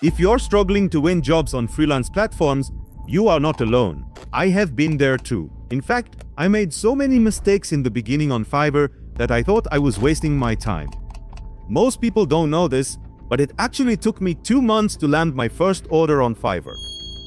If you're struggling to win jobs on freelance platforms, you are not alone. I have been there too. In fact, I made so many mistakes in the beginning on Fiverr that I thought I was wasting my time. Most people don't know this, but it actually took me 2 months to land my first order on Fiverr.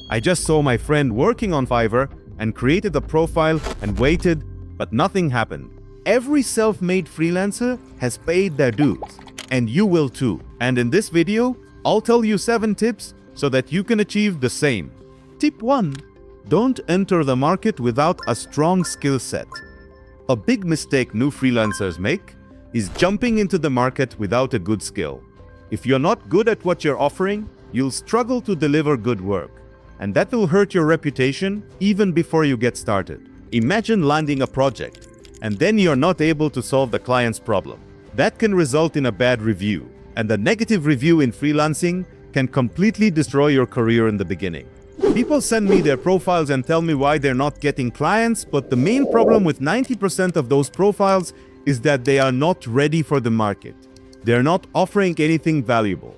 I just saw my friend working on Fiverr and created a profile and waited, but nothing happened. Every self-made freelancer has paid their dues, and you will too. And in this video, I'll tell you 7 tips so that you can achieve the same. Tip 1. Don't enter the market without a strong skill set. A big mistake new freelancers make is jumping into the market without a good skill. If you're not good at what you're offering, you'll struggle to deliver good work, and that will hurt your reputation even before you get started. Imagine landing a project, and then you're not able to solve the client's problem. That can result in a bad review, and a negative review in freelancing can completely destroy your career in the beginning. People send me their profiles and tell me why they're not getting clients, but the main problem with 90% of those profiles is that they are not ready for the market. They're not offering anything valuable.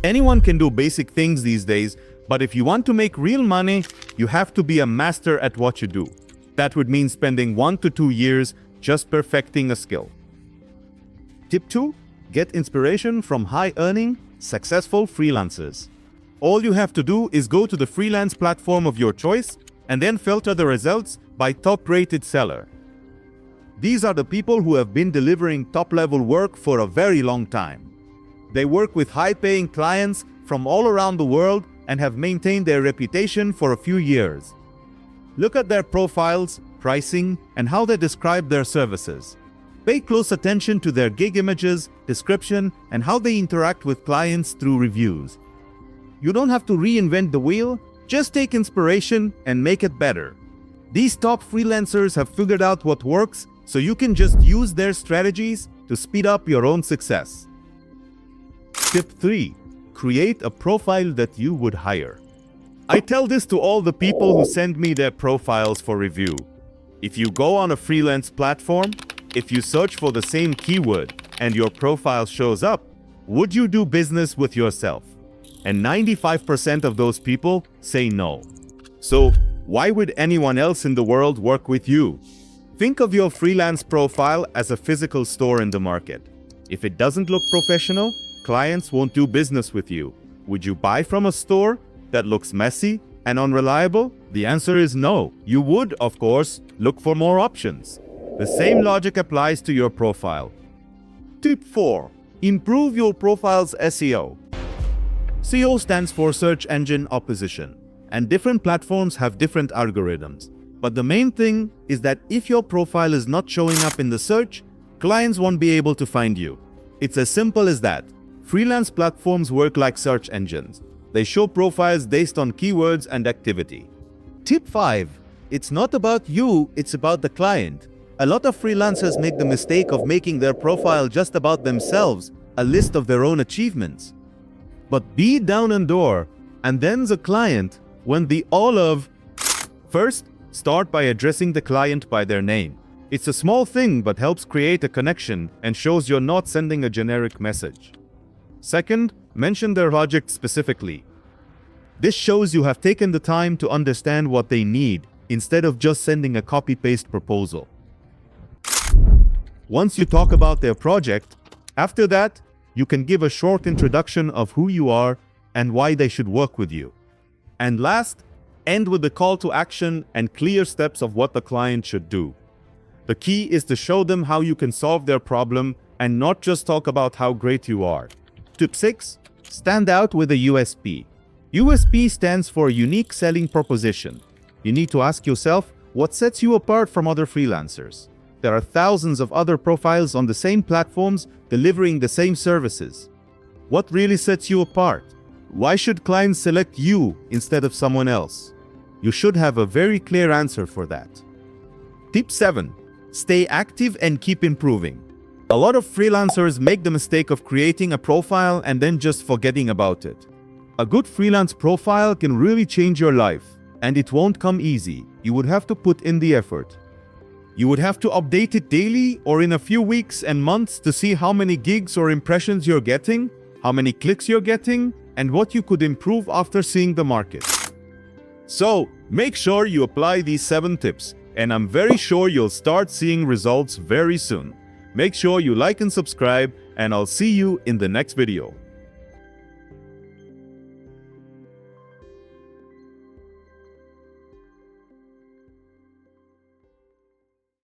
Anyone can do basic things these days, but if you want to make real money, you have to be a master at what you do. That would mean spending 1 to 2 years just perfecting a skill. Tip 2. Get inspiration from high-earning, successful freelancers. All you have to do is go to the freelance platform of your choice and then filter the results by top-rated seller. These are the people who have been delivering top-level work for a very long time. They work with high-paying clients from all around the world and have maintained their reputation for a few years. Look at their profiles, pricing, and how they describe their services. Pay close attention to their gig images, description, and how they interact with clients through reviews. You don't have to reinvent the wheel, just take inspiration and make it better. These top freelancers have figured out what works, so you can just use their strategies to speed up your own success. Tip 3. Create a profile that you would hire. I tell this to all the people who send me their profiles for review. If you go on a freelance platform, if you search for the same keyword and your profile shows up, would you do business with yourself? And 95% of those people say no. So why would anyone else in the world work with you? Think of your freelance profile as a physical store in the market. If it doesn't look professional, clients won't do business with you. Would you buy from a store that looks messy and unreliable? The answer is no. You would, of course, look for more options. The same logic applies to your profile. Tip 4. Improve your profile's SEO. SEO stands for Search Engine Opposition, and different platforms have different algorithms. But the main thing is that if your profile is not showing up in the search, clients won't be able to find you. It's as simple as that. Freelance platforms work like search engines. They show profiles based on keywords and activity. Tip 5. It's not about you, it's about the client. A lot of freelancers make the mistake of making their profile just about themselves, a list of their own achievements. But be down and door, and then the client, when the all of. First, start by addressing the client by their name. It's a small thing but helps create a connection and shows you're not sending a generic message. Second, mention their project specifically. This shows you have taken the time to understand what they need instead of just sending a copy-paste proposal. Once you talk about their project, after that, you can give a short introduction of who you are and why they should work with you. And last, end with the call to action and clear steps of what the client should do. The key is to show them how you can solve their problem and not just talk about how great you are. Tip 6. Stand out with a USP. USP stands for Unique Selling Proposition. You need to ask yourself what sets you apart from other freelancers. There are thousands of other profiles on the same platforms delivering the same services. What really sets you apart? Why should clients select you instead of someone else? You should have a very clear answer for that. Tip 7. Stay active and keep improving. A lot of freelancers make the mistake of creating a profile and then just forgetting about it. A good freelance profile can really change your life, and it won't come easy. You would have to put in the effort. You would have to update it daily or in a few weeks and months to see how many gigs or impressions you're getting, how many clicks you're getting, and what you could improve after seeing the market. So, make sure you apply these 7 tips, and I'm very sure you'll start seeing results very soon. Make sure you like and subscribe, and I'll see you in the next video.